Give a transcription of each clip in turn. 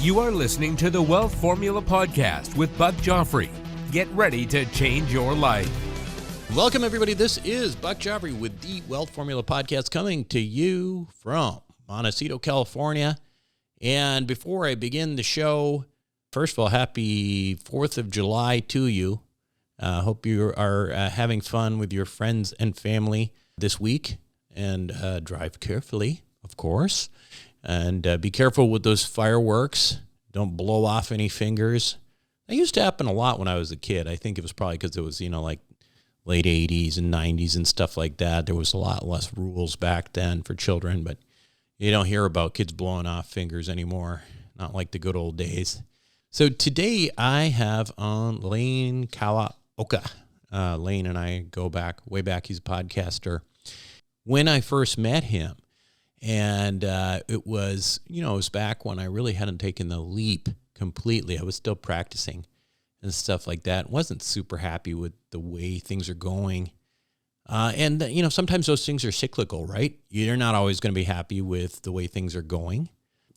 You are listening to the Wealth Formula Podcast with Buck Joffrey. Get ready to change your life. Welcome, everybody. This is Buck Joffrey with the Wealth Formula Podcast coming to you from Montecito, California. And before I begin the show, first of all, happy 4th of July to you. Hope you are having fun with your friends and family this week. And drive carefully, of course. And be careful with those fireworks. Don't blow off any fingers. That used to happen a lot when I was a kid. I think it was probably because it was, like late 80s and 90s and stuff like that. There was a lot less rules back then for children, but you don't hear about kids blowing off fingers anymore. Not like the good old days. So today I have on Lane Kawaoka. Lane and I go way back. He's a podcaster. When I first met him, and it was back when I really hadn't taken the leap completely. I was still practicing and stuff like that. Wasn't super happy with the way things are going. And sometimes those things are cyclical, right? You're not always going to be happy with the way things are going.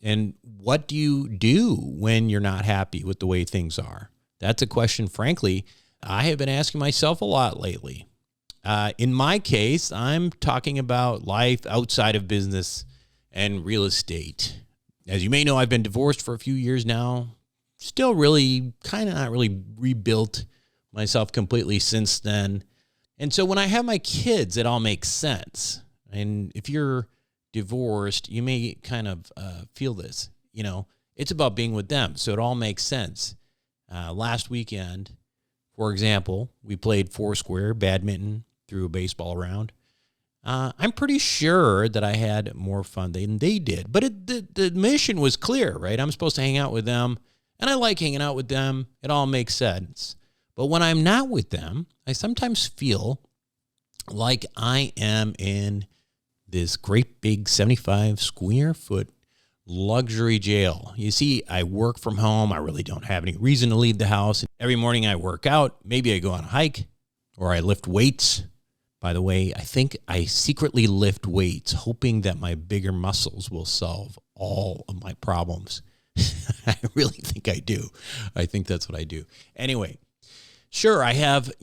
And what do you do when you're not happy with the way things are? That's a question, frankly, I have been asking myself a lot lately. In my case, I'm talking about life outside of business and real estate. As you may know, I've been divorced for a few years now. Still really not really rebuilt myself completely since then. And so when I have my kids, it all makes sense. And if you're divorced, you may kind of feel this. It's about being with them. So it all makes sense. Last weekend, for example, we played Foursquare badminton, threw a baseball around. I'm pretty sure that I had more fun than they did. But the mission was clear, right? I'm supposed to hang out with them, and I like hanging out with them. It all makes sense. But when I'm not with them, I sometimes feel like I am in this great big 75 square foot luxury jail. You see, I work from home. I really don't have any reason to leave the house. Every morning I work out. Maybe I go on a hike or I lift weights. By the way, I think I secretly lift weights, hoping that my bigger muscles will solve all of my problems. I really think I do. I think that's what I do. Anyway, sure, I have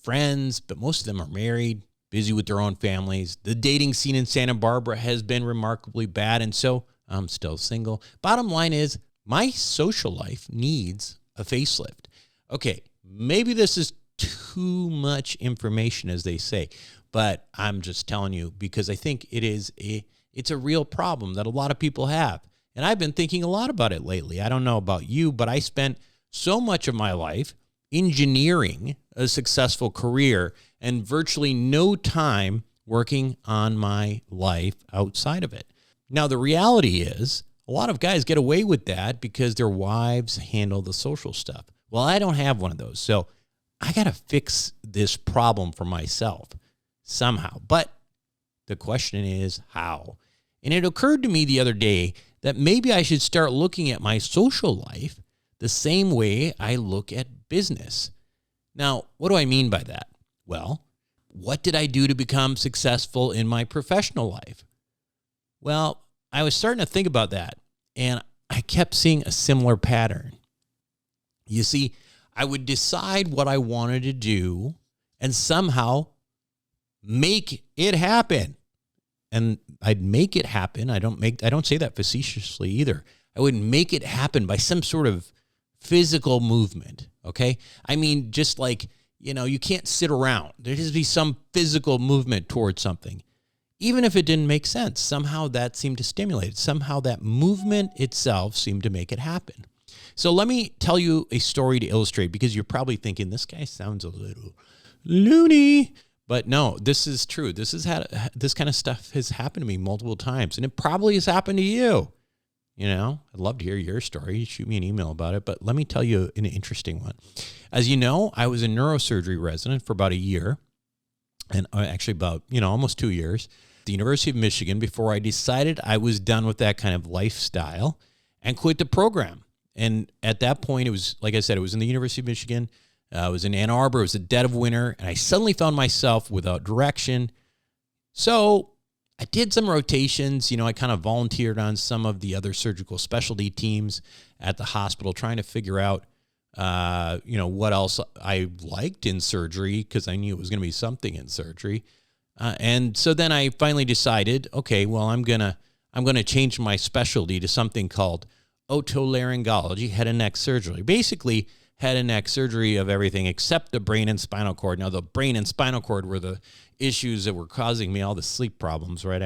friends, but most of them are married, busy with their own families. The dating scene in Santa Barbara has been remarkably bad, and so I'm still single. Bottom line is, my social life needs a facelift. Okay, maybe this is too much information, as they say, but I'm just telling you because I think it's a real problem that a lot of people have. And I've been thinking a lot about it lately. I don't know about you, but I spent so much of my life engineering a successful career and virtually no time working on my life outside of it. Now, the reality is a lot of guys get away with that because their wives handle the social stuff. Well, I don't have one of those. So I got to fix this problem for myself somehow. But the question is how? And it occurred to me the other day that maybe I should start looking at my social life the same way I look at business. Now, what do I mean by that? Well, what did I do to become successful in my professional life? Well, I was starting to think about that, and I kept seeing a similar pattern. You see, I would decide what I wanted to do and somehow make it happen. And I'd make it happen. I don't say that facetiously either. I would make it happen by some sort of physical movement. Okay. I mean, just like, you can't sit around. There has to be some physical movement towards something. Even if it didn't make sense, somehow that seemed to stimulate it. Somehow that movement itself seemed to make it happen. So let me tell you a story to illustrate, because you're probably thinking, this guy sounds a little loony. But no, this is true. This kind of stuff has happened to me multiple times, and it probably has happened to you. I'd love to hear your story. Shoot me an email about it. But let me tell you an interesting one. As you know, I was a neurosurgery resident for about a year, and actually about, almost 2 years at the University of Michigan before I decided I was done with that kind of lifestyle and quit the program. And at that point, it was, like I said, it was in the University of Michigan. I was in Ann Arbor. It was the dead of winter, and I suddenly found myself without direction. So I did some rotations. I kind of volunteered on some of the other surgical specialty teams at the hospital, trying to figure out, what else I liked in surgery, because I knew it was going to be something in surgery. And so then I finally decided, okay, well, I'm gonna change my specialty to something called otolaryngology, head and neck surgery. Basically, head and neck surgery of everything except the brain and spinal cord. Now, the brain and spinal cord were the issues that were causing me all the sleep problems, right?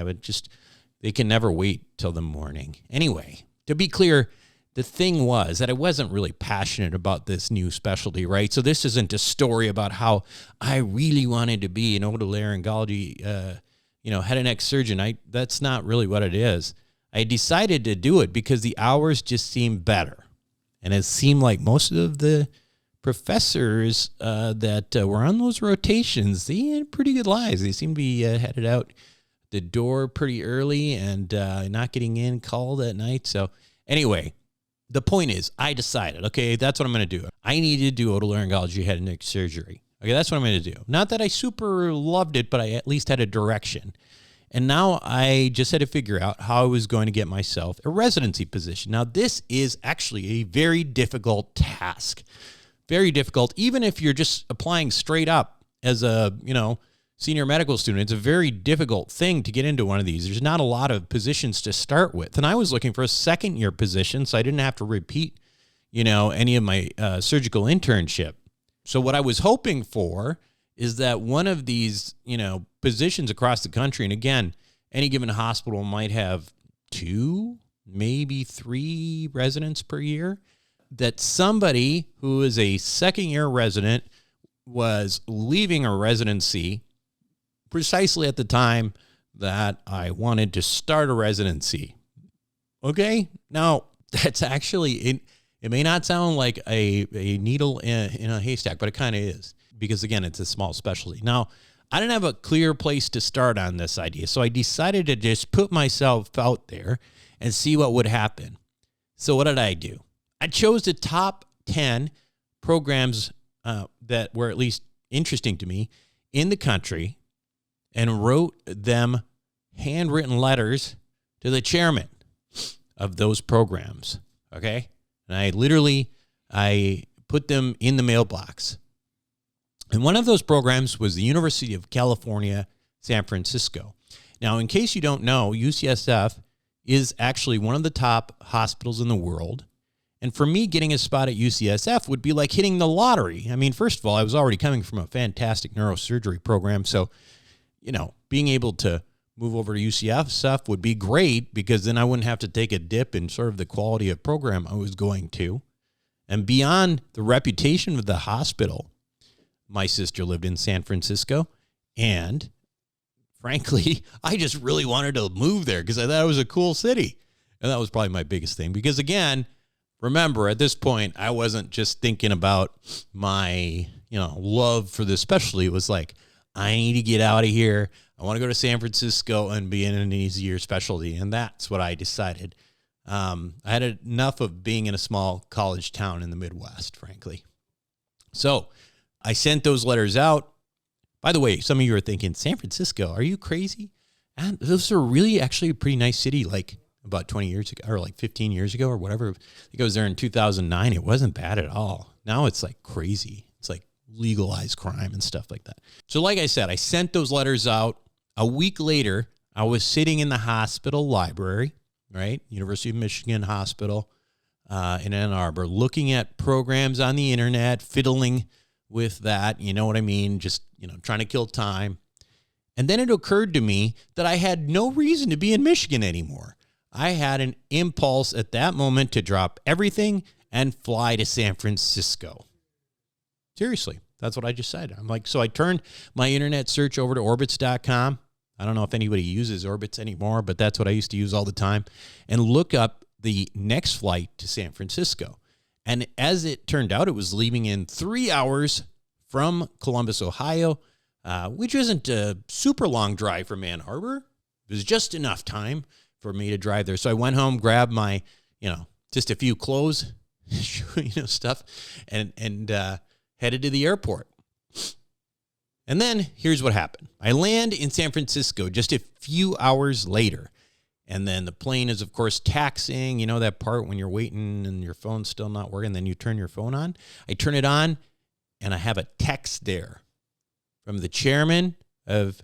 They can never wait till the morning. Anyway, to be clear, the thing was that I wasn't really passionate about this new specialty, right? So this isn't a story about how I really wanted to be an otolaryngology, head and neck surgeon. That's not really what it is. I decided to do it because the hours just seemed better. And it seemed like most of the professors that were on those rotations, they had pretty good lives. They seemed to be headed out the door pretty early and not getting in called at night. So anyway, the point is, I decided, okay, that's what I'm going to do. I need to do otolaryngology head and neck surgery. Okay, that's what I'm going to do. Not that I super loved it, but I at least had a direction. And now I just had to figure out how I was going to get myself a residency position. Now, this is actually a very difficult task. Very difficult. Even if you're just applying straight up as a, senior medical student, it's a very difficult thing to get into one of these. There's not a lot of positions to start with. And I was looking for a second-year position, so I didn't have to repeat, any of my surgical internship. So what I was hoping for is that one of these, positions across the country, and again, any given hospital might have 2, maybe 3 residents per year, that somebody who is a second-year resident was leaving a residency precisely at the time that I wanted to start a residency. Okay? Now, that's actually, it may not sound like a needle in a haystack, but it kind of is, because again, it's a small specialty. Now, I didn't have a clear place to start on this idea, so I decided to just put myself out there and see what would happen. So what did I do? I chose the top 10 programs that were at least interesting to me in the country and wrote them handwritten letters to the chairman of those programs, okay? And I put them in the mailbox. And one of those programs was the University of California, San Francisco. Now, in case you don't know, UCSF is actually one of the top hospitals in the world. And for me, getting a spot at UCSF would be like hitting the lottery. I mean, first of all, I was already coming from a fantastic neurosurgery program, so being able to move over to UCSF would be great, because then I wouldn't have to take a dip in sort of the quality of program I was going to. And beyond the reputation of the hospital, my sister lived in San Francisco, and frankly, I just really wanted to move there because I thought it was a cool city. And that was probably my biggest thing, because again, remember, at this point, I wasn't just thinking about my, love for this specialty. It was like, I need to get out of here. I want to go to San Francisco and be in an easier specialty. And that's what I decided. I had enough of being in a small college town in the Midwest, frankly. So I sent those letters out. By the way, some of you are thinking, San Francisco, are you crazy? And those are really actually a pretty nice city, like about 20 years ago, or like 15 years ago or whatever. I think I was there in 2009. It wasn't bad at all. Now it's like crazy. It's like legalized crime and stuff like that. So like I said, I sent those letters out. A week later, I was sitting in the hospital library, right? University of Michigan Hospital in Ann Arbor, looking at programs on the internet, fiddling with that. You know what I mean? Just, trying to kill time. And then it occurred to me that I had no reason to be in Michigan anymore. I had an impulse at that moment to drop everything and fly to San Francisco. Seriously, that's what I just said. So I turned my internet search over to orbits.com. I don't know if anybody uses Orbits anymore, but that's what I used to use all the time, and look up the next flight to San Francisco. And as it turned out, it was leaving in 3 hours from Columbus, Ohio, which isn't a super long drive from Ann Arbor. It was just enough time for me to drive there. So I went home, grabbed my, just a few clothes, stuff, and headed to the airport. And then here's what happened. I land in San Francisco just a few hours later. And then the plane is, of course, taxiing. You know that part when you're waiting and your phone's still not working, then you turn your phone on? I turn it on, and I have a text there from the chairman of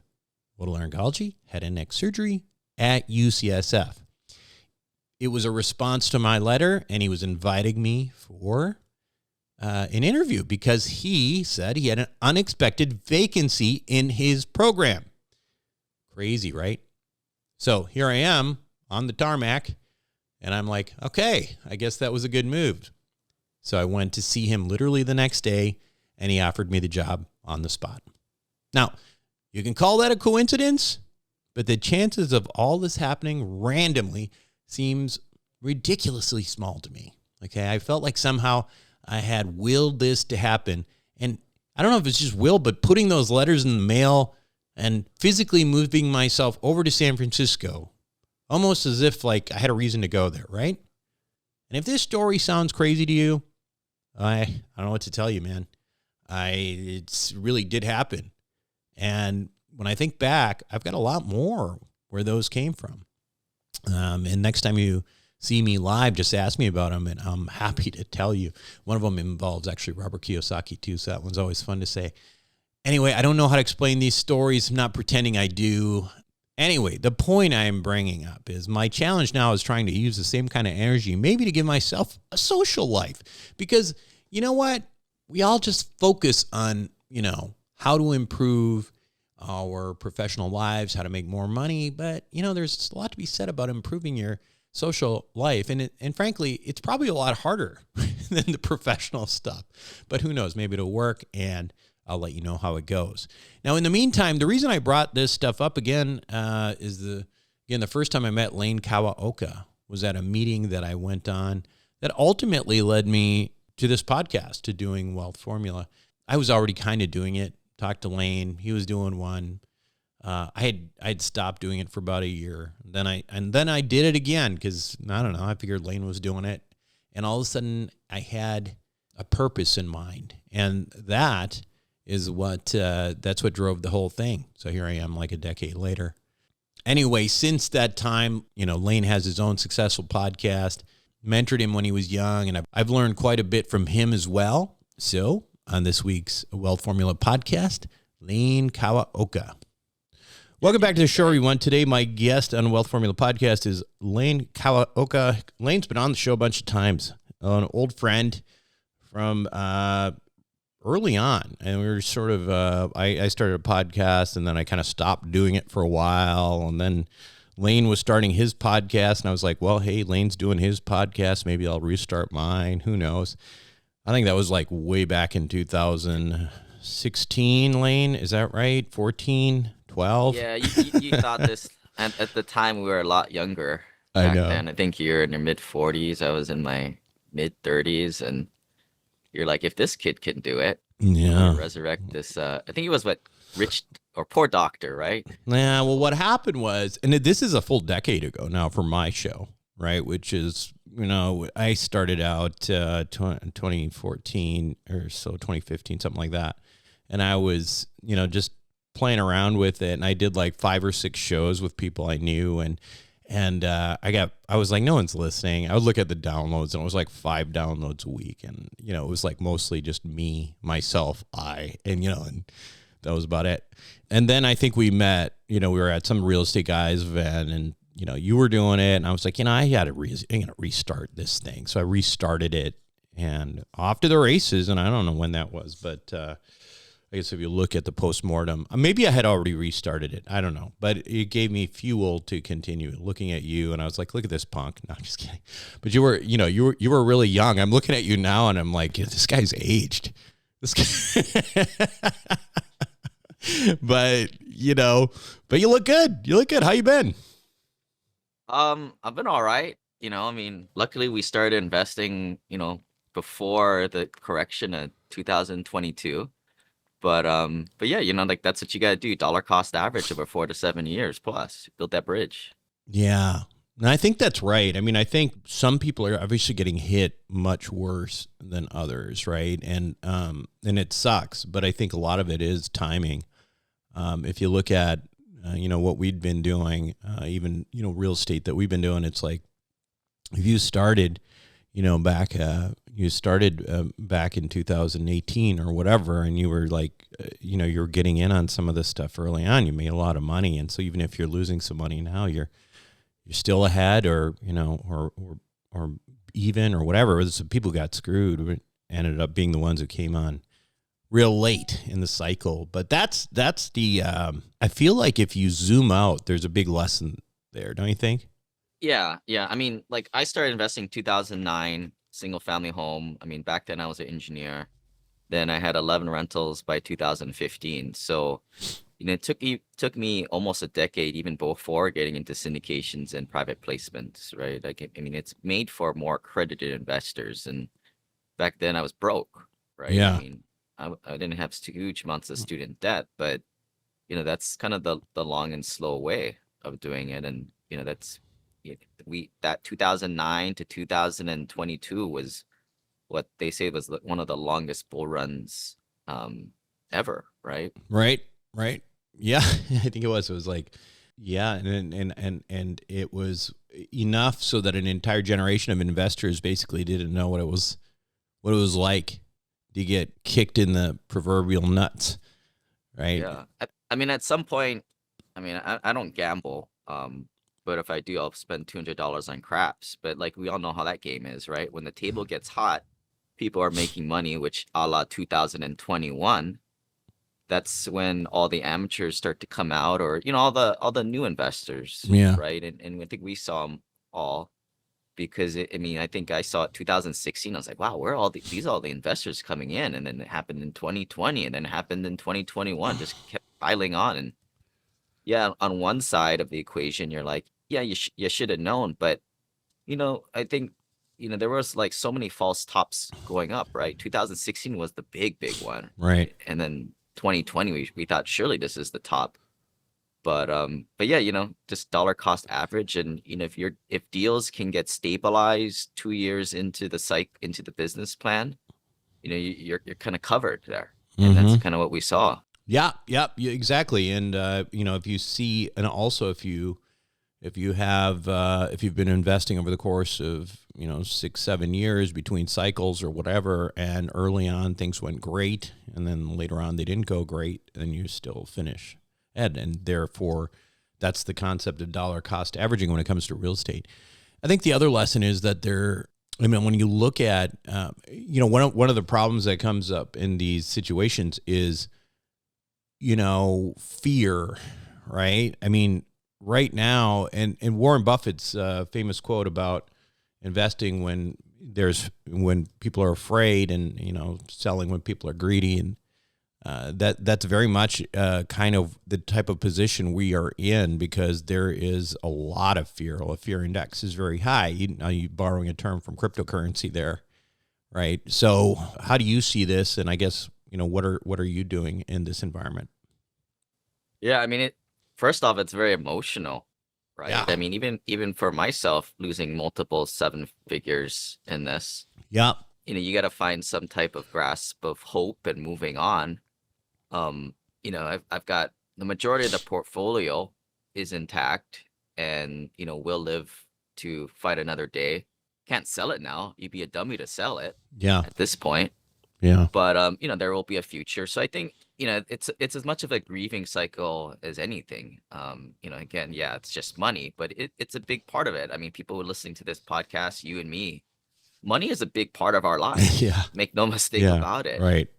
otolaryngology, head and neck surgery at UCSF. It was a response to my letter, and he was inviting me for an interview because he said he had an unexpected vacancy in his program. Crazy, right? So here I am on the tarmac, and I'm like, okay, I guess that was a good move. So I went to see him literally the next day, and he offered me the job on the spot. Now, you can call that a coincidence, but the chances of all this happening randomly seems ridiculously small to me. Okay, I felt like somehow I had willed this to happen. And I don't know if it's just will, but putting those letters in the mail and physically moving myself over to San Francisco, almost as if like I had a reason to go there, right? And if this story sounds crazy to you, I don't know what to tell you, man. It really did happen. And when I think back, I've got a lot more where those came from. And next time you see me live, just ask me about them, and I'm happy to tell you. One of them involves actually Robert Kiyosaki too, so that one's always fun to say. Anyway, I don't know how to explain these stories. I'm not pretending I do. Anyway, the point I'm bringing up is my challenge now is trying to use the same kind of energy, maybe to give myself a social life. Because you know what? We all just focus on, how to improve our professional lives, how to make more money. But, there's a lot to be said about improving your social life. And frankly, it's probably a lot harder than the professional stuff. But who knows? Maybe it'll work, and I'll let you know how it goes. Now, in the meantime, the reason I brought this stuff up again is the first time I met Lane Kawaoka was at a meeting that I went on that ultimately led me to this podcast, to doing Wealth Formula. I was already kind of doing it. Talked to Lane. He was doing one. I'd stopped doing it for about a year. Then I did it again because I don't know. I figured Lane was doing it, and all of a sudden I had a purpose in mind, and that's what drove the whole thing. So here I am, like a decade later. Anyway, since that time, Lane has his own successful podcast. Mentored him when he was young, and I've learned quite a bit from him as well. So on this week's Wealth Formula podcast, Lane Kawaoka. Welcome back to the show, everyone. Today, my guest on Wealth Formula podcast is Lane Kawaoka. Lane's been on the show a bunch of times. An old friend from early on, and we were sort of, I started a podcast, and then I kind of stopped doing it for a while, and then Lane was starting his podcast, and I was like, well, hey, Lane's doing his podcast. Maybe I'll restart mine. Who knows? I think that was like way back in 2016, Lane. Is that right? 14, 12? Yeah, you thought this, at the time we were a lot younger. I know. Then. I think you're in your mid-40s. I was in my mid-30s, and you're like, if this kid can do it, yeah, resurrect this. I think it was Rich or Poor Doctor, right? Yeah, well, what happened was, and this is a full decade ago now for my show, right? Which is, I started out 2014 or so, 2015, something like that. And I was, just playing around with it. And I did like 5 or 6 shows with people I knew. And I was like, no one's listening. I would look at the downloads, and it was like 5 downloads a week. And, it was like mostly just me, myself, and that was about it. And then I think we met, we were at some real estate guy's event, and, you were doing it. And I was like, I got to restart this thing. So I restarted it, and off to the races. And I don't know when that was, but I guess if you look at the postmortem, maybe I had already restarted it. I don't know, but it gave me fuel to continue looking at you. And I was like, look at this punk. No, I'm just kidding. But you were really young. I'm looking at you now, and I'm like, this guy's aged. This guy. But you look good. You look good. How you been? I've been all right. Luckily we started investing, before the correction of 2022. But yeah, that's what you gotta do. Dollar cost average over 4 to 7 years plus. Build that bridge. Yeah. And I think that's right. I think some people are obviously getting hit much worse than others, right? And it sucks, but I think a lot of it is timing. If you look at, what we'd been doing, even, real estate that we've been doing, it's like if you started, back, back in 2018 or whatever, and you were like, you're getting in on some of this stuff early on, you made a lot of money. And so even if you're losing some money now, you're still ahead, or, or even, or whatever. So people got screwed, but ended up being the ones who came on real late in the cycle. But that's the, I feel like if you zoom out, there's a big lesson there, don't you think? Yeah, yeah. I mean, like I started investing 2009, single family home. I mean, back then I was an engineer. Then I had 11 rentals by 2015. So, it took me almost a decade, even before getting into syndications and private placements, right? Like, I mean, it's made for more accredited investors, and back then I was broke, right? I Yeah. mean, I didn't have huge amounts of student debt, but that's kind of the long and slow way of doing it. And that's that 2009 to 2022 was what they say was one of the longest bull runs ever, right? Right. Right. Yeah. I think it was. It was like, yeah. And it was enough so that an entire generation of investors basically didn't know what it was like to get kicked in the proverbial nuts. Right. Yeah. I mean, at some point, I mean, I don't gamble, but if I do, I'll spend $200 on craps. But like we all know how that game is, right? When the table gets hot, people are making money, which a la 2021, that's when all the amateurs start to come out, or all the new investors, Yeah. right? And I think we saw them all, because I mean, I think I saw it 2016. I was like, wow, where are all the investors coming in? And then it happened in 2020, and then it happened in 2021, just kept piling on. And yeah, on one side of the equation, you're like, yeah, you should have known. But I think there was like so many false tops going up, right? 2016 was the big one, Right. and then 2020 we thought surely this is the top. But yeah, just dollar cost average. And if deals can get stabilized 2 years into the business plan, you're kind of covered there. And that's kind of what we saw. Yeah, yeah, exactly. And if you see, and also if you have if you've been investing over the course of 6-7 years between cycles or whatever, and early on things went great, and then later on they didn't go great, then you still finish ahead. And therefore, that's the concept of dollar cost averaging when it comes to real estate. I think the other lesson is that when you look at one of the problems that comes up in these situations is fear, right? I mean, right now, and Warren Buffett's famous quote about investing when people are afraid, and selling when people are greedy, and that's very much kind of the type of position we are in, because there is a lot of fear. A fear index is very high. You borrowing a term from cryptocurrency there, right? So how do you see this? And I guess what are you doing in this environment? Yeah, I mean, first off, it's very emotional, right? Yeah. I mean, even for myself, losing multiple seven figures in this, Yeah. you got to find some type of grasp of hope and moving on. I've got the majority of the portfolio is intact, and will live to fight another day. Can't sell it now. You'd be a dummy to sell it Yeah. at this point. Yeah. But there will be a future. So I think it's as much of a grieving cycle as anything. Again, yeah, it's just money, but it's a big part of it. I mean, people who are listening to this podcast, you and me, money is a big part of our lives. Yeah. Make no mistake Yeah. about it. Right.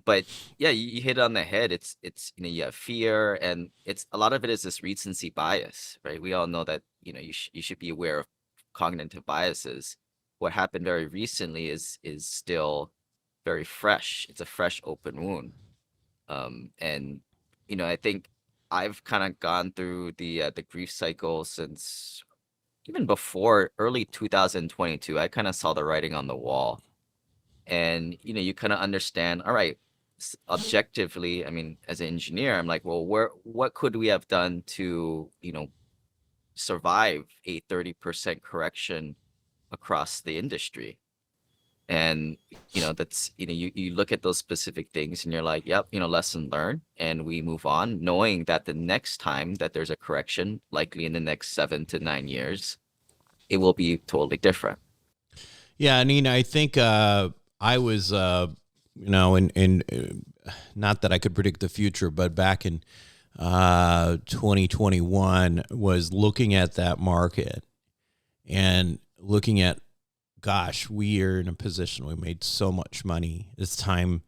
But yeah, you hit it on the head. It's you have fear, and it's a lot of it is this recency bias, right? We all know that you should be aware of cognitive biases. What happened very recently is still very fresh. It's a fresh open wound. And I think I've kind of gone through the grief cycle since even before early 2022. I kind of saw the writing on the wall, and you kind of understand. All right, objectively, I mean, as an engineer, I'm like, well, what could we have done to survive a 30% correction across the industry? And, that's, you look at those specific things and you're like, yep, lesson learned. And we move on, knowing that the next time that there's a correction, likely in the next 7 to 9 years, it will be totally different. Yeah, I mean, I think I was, not that I could predict the future, but back in 2021 was looking at that market and looking at, gosh, we are in a position, we made so much money. It's time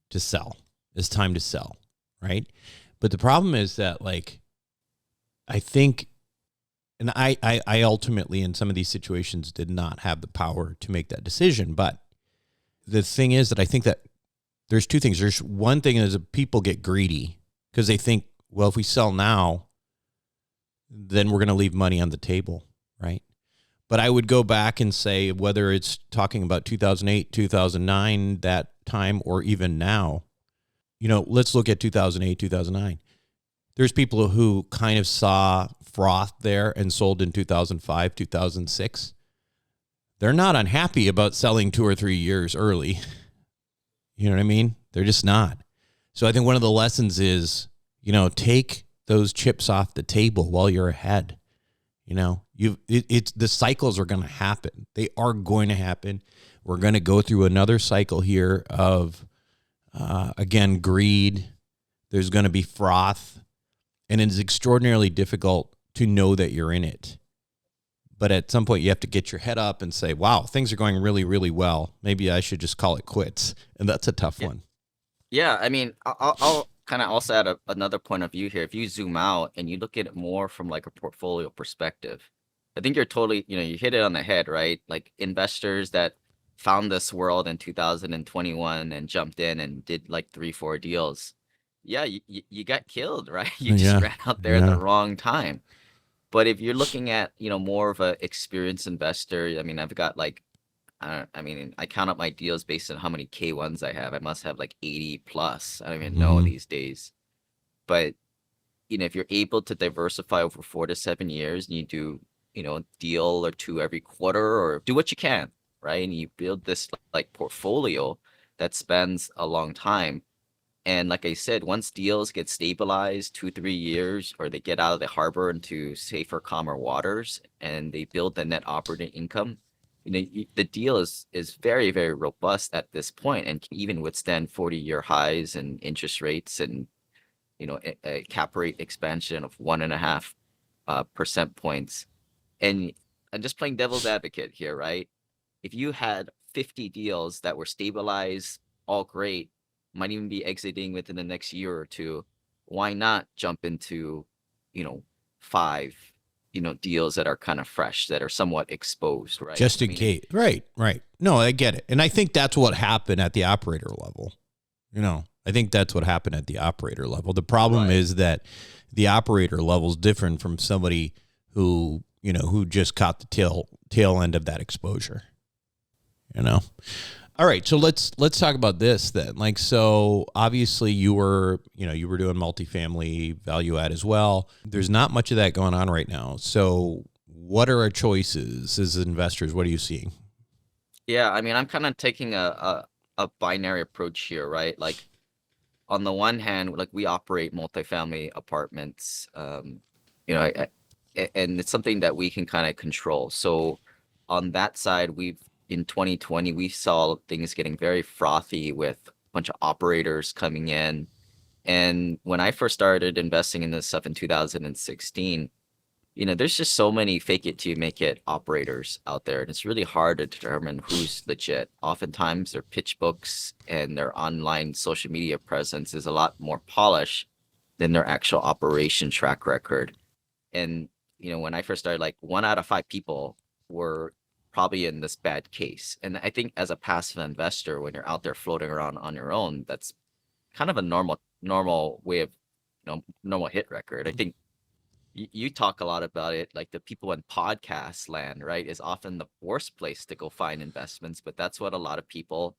to sell. It's time to sell, right? But the problem is that, like, I think, and I ultimately in some of these situations did not have the power to make that decision. But the thing is that I think that there's two things. There's one thing is that people get greedy because they think, well, if we sell now, then we're going to leave money on the table, right? But I would go back and say, whether it's talking about 2008, 2009, that time, or even now, let's look at 2008, 2009. There's people who kind of saw froth there and sold in 2005, 2006. They're not unhappy about selling 2 or 3 years early. You know what I mean? They're just not. So I think one of the lessons is, take those chips off the table while you're ahead. It's the cycles are going to happen. They are going to happen. We're going to go through another cycle here of, again, greed. There's going to be froth. And it's extraordinarily difficult to know that you're in it. But at some point, you have to get your head up and say, wow, things are going really, really well. Maybe I should just call it quits. And that's a tough one. Yeah, I mean, I'll kind of also add another point of view here. If you zoom out and you look at it more from like a portfolio perspective, I think you're totally, you hit it on the head, right? Like investors that found this world in 2021 and jumped in and did like 3, 4 deals. Yeah, you got killed, right? You just ran out there at the wrong time. But if you're looking at, more of a experienced investor, I mean, I've got like, I count up my deals based on how many K1s I have. I must have like 80 plus. I don't even know these days. But, if you're able to diversify over 4 to 7 years and you do, a deal or two every quarter or do what you can, right? And you build this like portfolio that spans a long time. And like I said, once deals get stabilized 2, 3 years, or they get out of the harbor into safer, calmer waters, and they build the net operating income, the deal is very, very robust at this point and can even withstand 40-year highs and interest rates and, a cap rate expansion of 1.5 percent points. And I'm just playing devil's advocate here, right? If you had 50 deals that were stabilized, all great, might even be exiting within the next year or two, why not jump into, 5, deals that are kind of fresh, that are somewhat exposed, right? Just in case. Right. No, I get it. And I think that's what happened at the operator level. I think that's what happened at the operator level. The problem is that the operator level is different from somebody who just caught the tail end of that exposure. All right, so let's talk about this then. Like, so obviously you were doing multifamily value add as well. There's not much of that going on right now. So what are our choices as investors? What are you seeing? Yeah, I mean, I'm kind of taking a binary approach here, right? Like on the one hand, like we operate multifamily apartments, and it's something that we can kind of control. So on that side, in 2020, we saw things getting very frothy with a bunch of operators coming in. And when I first started investing in this stuff in 2016, there's just so many fake it till you make it operators out there. And it's really hard to determine who's legit. Oftentimes their pitch books and their online social media presence is a lot more polished than their actual operation track record. And, when I first started, like 1 out of 5 people were probably in this bad case. And I think as a passive investor, when you're out there floating around on your own, that's kind of a normal way of, normal hit record. I think you talk a lot about it, like the people in podcast land, right, is often the worst place to go find investments, but that's what a lot of people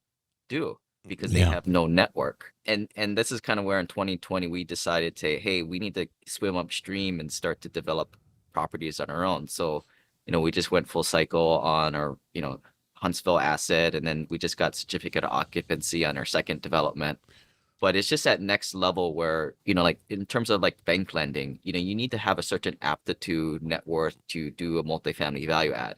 do because they have no network. And this is kind of where in 2020 we decided to, hey, we need to swim upstream and start to develop properties on our own. So we just went full cycle on our, Huntsville asset, and then we just got certificate of occupancy on our second development. But it's just that next level where, like in terms of like bank lending, you need to have a certain aptitude, net worth to do a multifamily value add.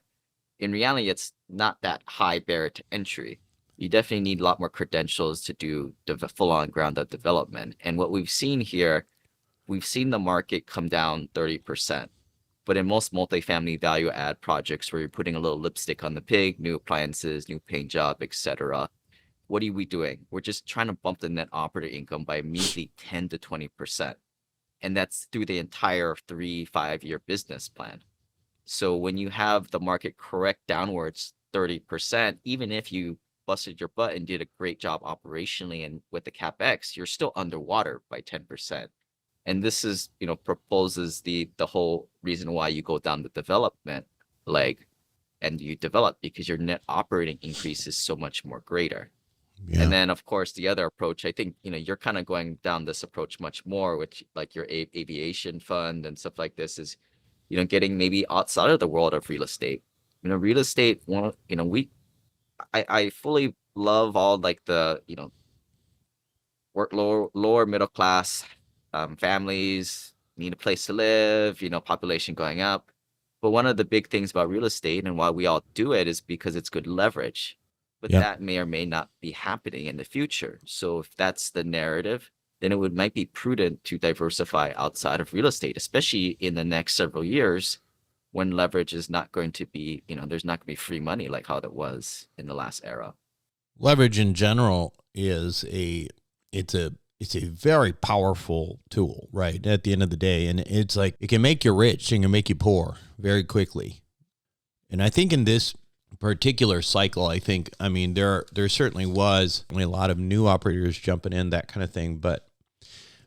In reality, it's not that high barrier to entry. You definitely need a lot more credentials to do full on ground up development. And what we've seen here, we've seen the market come down 30%. But in most multifamily value add projects where you're putting a little lipstick on the pig, new appliances, new paint job, etc., what are we doing? We're just trying to bump the net operating income by immediately 10 to 20%. And that's through the entire 3-5 year business plan. So when you have the market correct downwards 30%, even if you busted your butt and did a great job operationally and with the CapEx, you're still underwater by 10%. And this is, proposes the whole reason why you go down the development leg and you develop, because your net operating increase is so much more greater. Yeah. And then, of course, the other approach, I think, you're kind of going down this approach much more, which like your aviation fund and stuff like this is, getting maybe outside of the world of real estate. Real estate, I fully love all like the, work lower middle class families need a place to live, population going up. But one of the big things about real estate and why we all do it is because it's good leverage. But that may or may not be happening in the future. So if that's the narrative, then it might be prudent to diversify outside of real estate, especially in the next several years when leverage is not going to be, there's not going to be free money like how it was in the last era. Leverage in general is it's a very powerful tool, right? At the end of the day. And it's like, it can make you rich and can make you poor very quickly. And I think in this particular cycle, there certainly was a lot of new operators jumping in, that kind of thing. But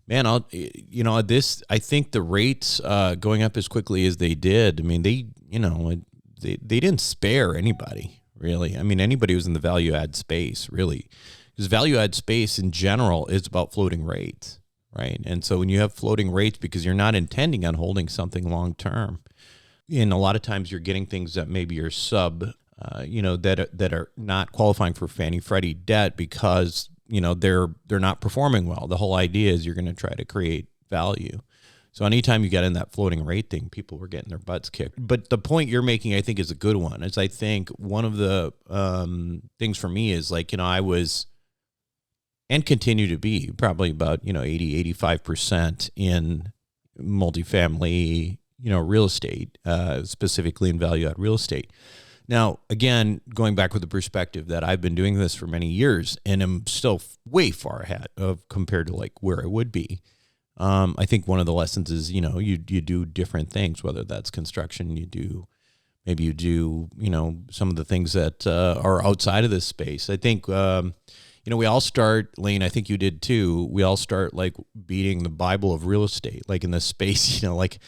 man, I think the rates going up as quickly as they did, they didn't spare anybody, really. Anybody who's in the value add space, really. Because value add space in general is about floating rates, right? And so when you have floating rates, because you're not intending on holding something long term, and a lot of times you're getting things that maybe are that are not qualifying for Fannie Freddie debt because they're not performing well. The whole idea is you're going to try to create value. So anytime you get in that floating rate thing, people were getting their butts kicked. But the point you're making, I think, is a good one. Is I think one of the things for me is like, I was and continue to be probably about 80-85% in multifamily real estate, specifically in value add real estate. Now, again, going back with the perspective that I've been doing this for many years and I'm still way far ahead of compared to like where I would be. I think one of the lessons is, you do different things, whether that's construction, maybe you do some of the things that are outside of this space. I think, we all start, Lane, I think you did too. We all start like beating the Bible of real estate, like in this space, like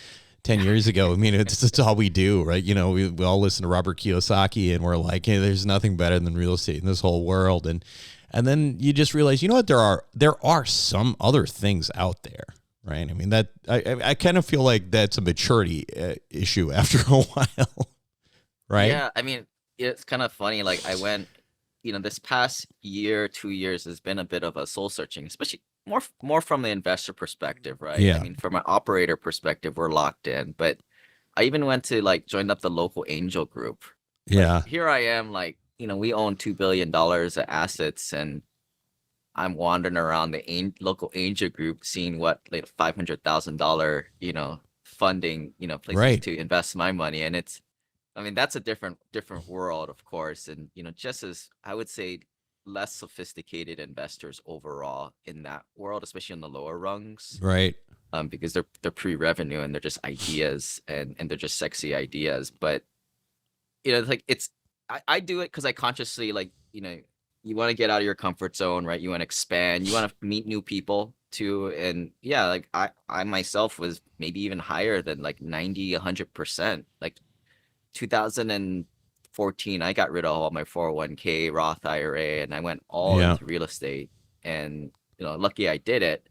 10 years ago. It's all we do, right? We all listen to Robert Kiyosaki and we're like, hey, there's nothing better than real estate in this whole world. And then you just realize, what, there are some other things out there, right? I kind of feel like that's a maturity issue after a while, right? Yeah. It's kind of funny. Like I went, this past year, 2 years has been a bit of a soul searching, especially more from the investor perspective, right? Yeah. From an operator perspective, we're locked in. But I even went to joined up the local angel group. Yeah. Here I am, we own $2 billion of assets, and I'm wandering around the local angel group, seeing what like $500,000, funding, places right. to invest my money, and it's, that's a different world, of course, and just as I would say, less sophisticated investors overall in that world, especially on the lower rungs, right? Because they're pre-revenue and they're just ideas and they're just sexy ideas. But I do it because I consciously you want to get out of your comfort zone, right? You want to expand, you want to meet new people too, and yeah, I myself was maybe even higher than 90-100%. 2014, I got rid of all my 401k, Roth IRA, and I went all into real estate. And lucky I did it.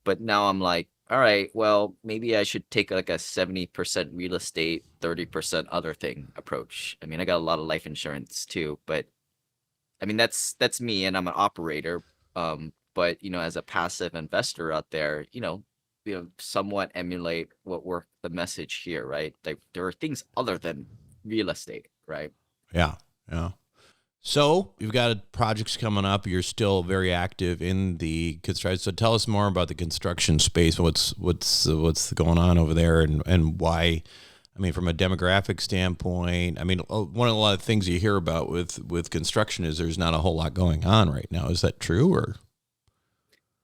But now I'm like, all all right, well, maybe I should take like a 70% real estate, 30% other thing approach. I mean, I got a lot of life insurance too, but I mean, that's me, and I'm an operator. But as a passive investor out there, somewhat emulate what worked the message here, right? Like there are things other than real estate, right? Yeah. Yeah. So you've got projects coming up. You're still very active in the construction. So tell us more about the construction space. What's going on over there, and why? I mean, from a demographic standpoint, I mean, one of a lot of things you hear about with construction is there's not a whole lot going on right now. Is that true, or?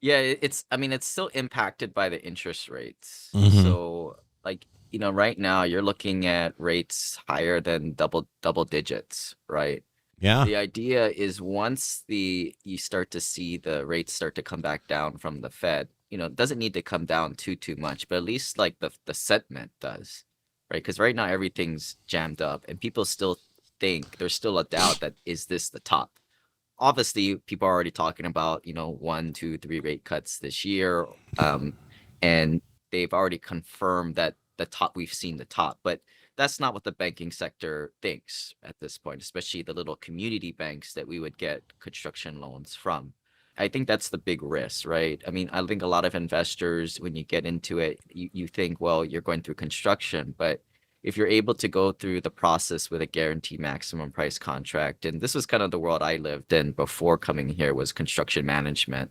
Yeah, I mean, it's still impacted by the interest rates. Mm-hmm. So like, right now you're looking at rates higher than double digits, right? Yeah. The idea is once you start to see the rates start to come back down from the Fed, it doesn't need to come down too much, but at least like the sentiment does, right? Because right now everything's jammed up, and people still think there's still a doubt that is this the top. Obviously, people are already talking about 1, 2, 3 rate cuts this year, and they've already confirmed that we've seen the top, but that's not what the banking sector thinks at this point, especially the little community banks that we would get construction loans from. I think that's the big risk, right? I mean, I think a lot of investors, when you get into it, you think, well, you're going through construction, but if you're able to go through the process with a guaranteed maximum price contract, and this was kind of the world I lived in before coming here, was construction management.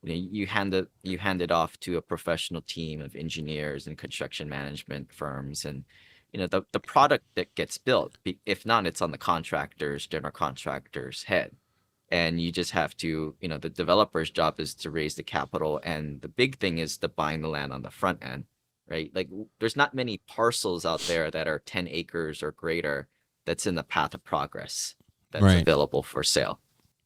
You hand it off to a professional team of engineers and construction management firms, and the product that gets built, if not, it's on the general contractor's head. And you just have to, the developer's job is to raise the capital. And the big thing is the buying the land on the front end, right? Like there's not many parcels out there that are 10 acres or greater that's in the path of progress that's Right. available for sale.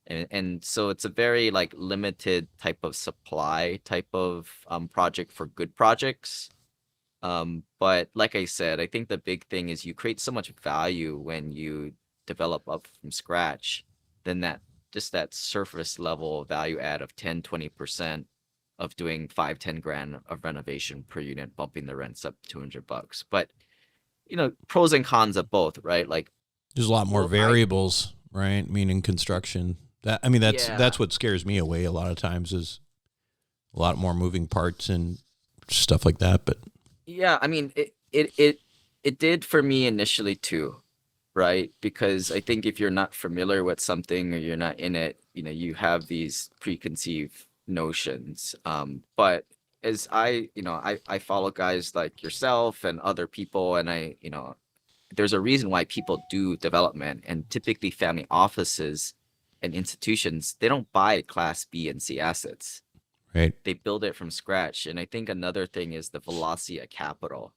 And so it's a very like limited type of supply type of project for good projects. But like I said, I think the big thing is you create so much value when you develop up from scratch, then that surface level value add of 10-20% of doing 5-10 grand of renovation per unit, bumping the rents up $200. But pros and cons of both, right? Like There's a lot more variables, right? Meaning construction. That's what scares me away a lot of times, is a lot more moving parts and stuff like that. But yeah, I mean, it did for me initially too, right? Because I think if you're not familiar with something or you're not in it, you have these preconceived notions. But as I follow guys like yourself and other people, and there's a reason why people do development, and typically family offices and institutions, they don't buy Class B and C assets. right. They build it from scratch. And I think another thing is the velocity of capital.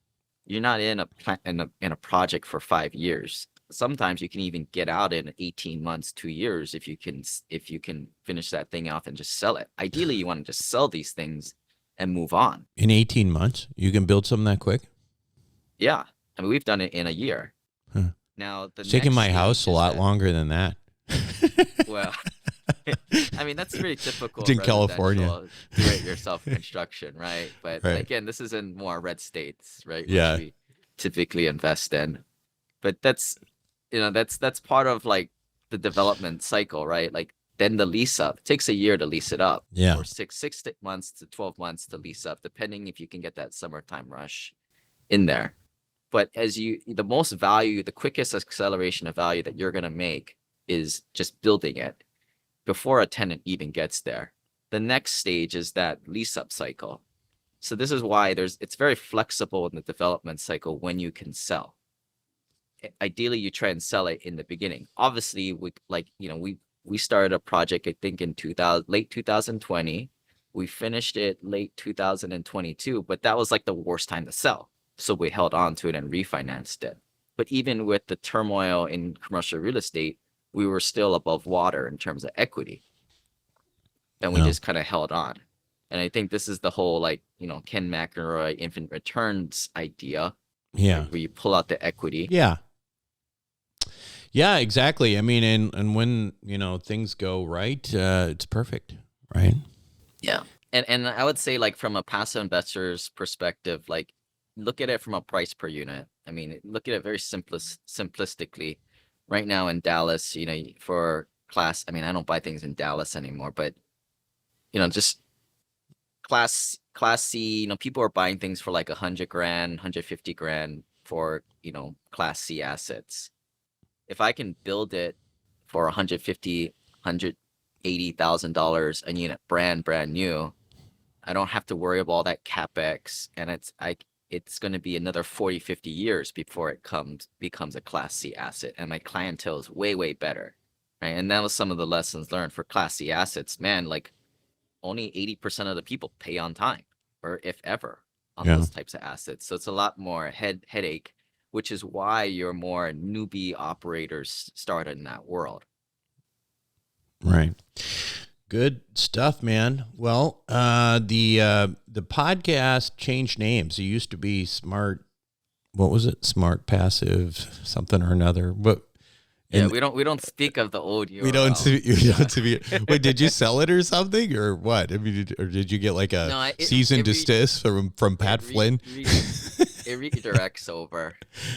You're not in a project for 5 years. Sometimes you can even get out in 18 months, 2 years, if you can finish that thing off and just sell it. Ideally, you want to just sell these things and move on. In 18 months, you can build something that quick? Yeah, I mean, we've done it in a year. Huh. Now It's taking my house a lot longer than that. Well, I mean, that's pretty typical. It's in California. Do-it-yourself construction, right? But Right. again, this is in more red states, right? Which Yeah. we typically invest in. But that's part of like the development cycle, right? Like then the lease up, it takes a year to lease it up. Yeah. Or 6 months to 12 months to lease up, depending if you can get that summertime rush in there. But the most value, the quickest acceleration of value that you're going to make is just building it before a tenant even gets there. The next stage is that lease up cycle. So this is why it's very flexible in the development cycle when you can sell. Ideally, you try and sell it in the beginning. Obviously, we started a project, I think in late 2020. We finished it late 2022, but that was like the worst time to sell. So we held on to it and refinanced it. But even with the turmoil in commercial real estate, we were still above water in terms of equity. And we just kind of held on. And I think this is the whole Ken McElroy infinite returns idea. Yeah. Where you pull out the equity. Yeah. Yeah, exactly. I mean, and when, things go right, it's perfect, right? Yeah. And I would say, like, from a passive investor's perspective, like, look at it from a price per unit. I mean, look at it very simplistically. Right now in Dallas, for class, I mean, I don't buy things in Dallas anymore, but just class C, people are buying things for like 100 grand, 150 grand for, class C assets. If I can build it for 150, $180,000 a unit, brand new, I don't have to worry about all that capex, and it's going to be another 40, 50 years before it becomes a class C asset, and my clientele is way better, right? And that was some of the lessons learned for class C assets. Man, like, only 80% of the people pay on time, or if ever, on those types of assets. So it's a lot more headache, which is why your more newbie operators start in that world. Right. Good stuff, man. Well, the podcast changed names. It used to be Smart. What was it? Smart Passive something or another. But yeah, we don't speak of the old URL. We don't. Wait, did you sell it or something, or what? I mean, or did you get like a cease and desist from Pat Flynn? It redirects over.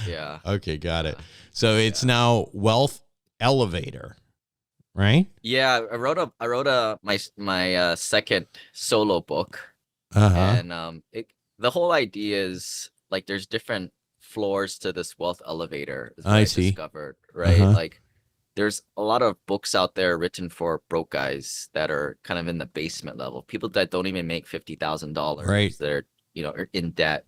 Yeah. Okay, got it. So it's now Wealth Elevator, right? Yeah, I wrote my second solo book, and the whole idea is, like, there's different floors to this wealth elevator, is what I discovered, right? Like, there's a lot of books out there written for broke guys that are kind of in the basement level, people that don't even make $50,000, right? That are in debt.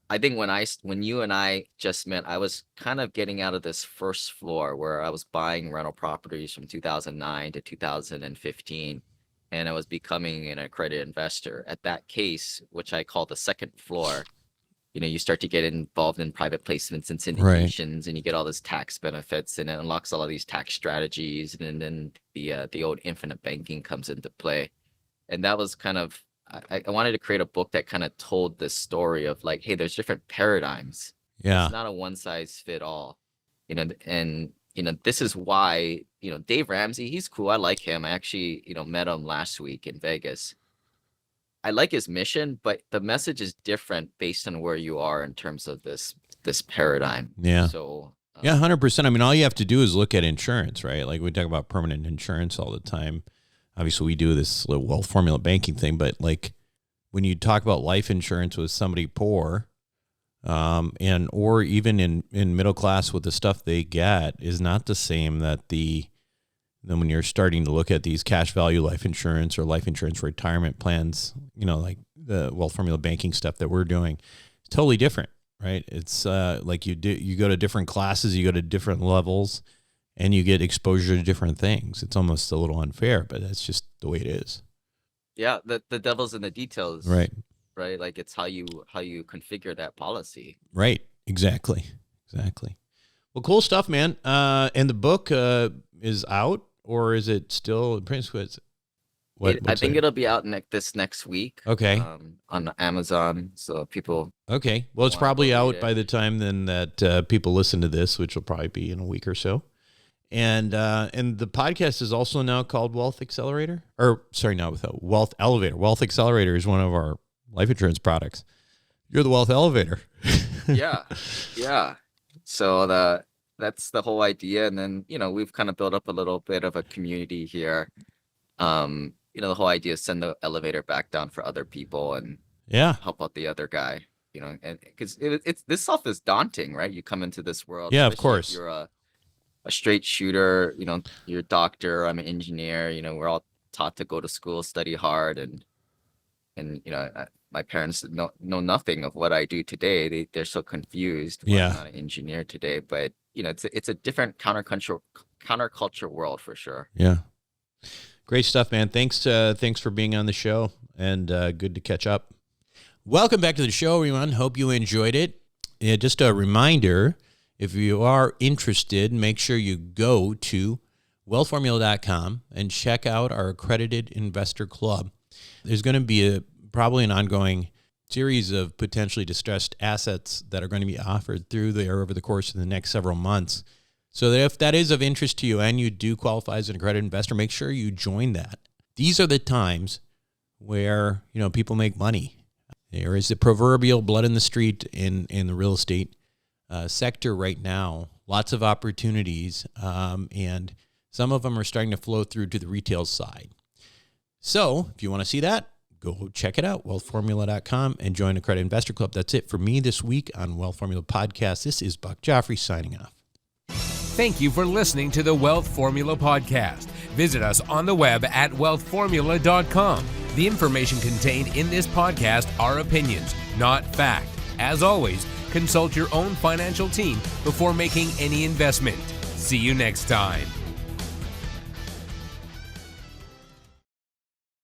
I think when you and I just met, I was kind of getting out of this first floor where I was buying rental properties from 2009 to 2015, and I was becoming an accredited investor. At that case, which I call the second floor, you start to get involved in private placements and syndications, and you get all this tax benefits, and it unlocks all of these tax strategies, and then the old infinite banking comes into play. And that was kind of, I wanted to create a book that kind of told this story of, like, hey, there's different paradigms. Yeah. It's not a one size fit all, and this is why, Dave Ramsey, he's cool. I like him. I actually, met him last week in Vegas. I like his mission, but the message is different based on where you are in terms of this paradigm. Yeah. So yeah, 100%. I mean, all you have to do is look at insurance, right? Like, we talk about permanent insurance all the time. Obviously, we do this wealth formula banking thing, but, like, when you talk about life insurance with somebody poor, or even in middle class with the stuff they get, is not the same then when you're starting to look at these cash value life insurance or life insurance retirement plans, like the wealth formula banking stuff that we're doing, it's totally different, right? It's like you go to different classes, you go to different levels, and you get exposure to different things. It's almost a little unfair, but that's just the way it is. Yeah, the devil's in the details. Right. Right. Like, it's how you configure that policy. Right. Exactly. Well, cool stuff, man. And the book is out, or is it still in print? I think it'll be out this next week. Okay. On Amazon, so people. Okay. Well, it's probably out by the time then that people listen to this, which will probably be in a week or so. And the podcast is also now called Wealth Accelerator, or sorry, not with Wealth Elevator. Wealth Accelerator is one of our life insurance products. You're the Wealth Elevator. Yeah. So that's the whole idea. And then, we've kind of built up a little bit of a community here. The whole idea is send the elevator back down for other people and help out the other guy, and because it's this stuff is daunting, right? You come into this world. Yeah, of course. You're a straight shooter, you're a doctor, I'm an engineer, we're all taught to go to school, study hard. And my parents know nothing of what I do today. They're so confused why I'm not an engineer today, but it's a different counterculture world for sure. Yeah. Great stuff, man. Thanks for being on the show, and good to catch up. Welcome back to the show, everyone. Hope you enjoyed it. Yeah, just a reminder, if you are interested, make sure you go to wealthformula.com and check out our accredited investor club. There's going to be probably an ongoing series of potentially distressed assets that are going to be offered through there over the course of the next several months. So that if that is of interest to you and you do qualify as an accredited investor, make sure you join that. These are the times where, people make money. There is the proverbial blood in the street in the real estate sector right now. Lots of opportunities, and some of them are starting to flow through to the retail side. So if you want to see that, go check it out, wealthformula.com, and join the Credit Investor Club. That's it for me this week on Wealth Formula Podcast. This is Buck Joffrey signing off. Thank you for listening to the Wealth Formula Podcast. Visit us on the web at wealthformula.com. The information contained in this podcast are opinions, not fact. As always, consult your own financial team before making any investment. See you next time.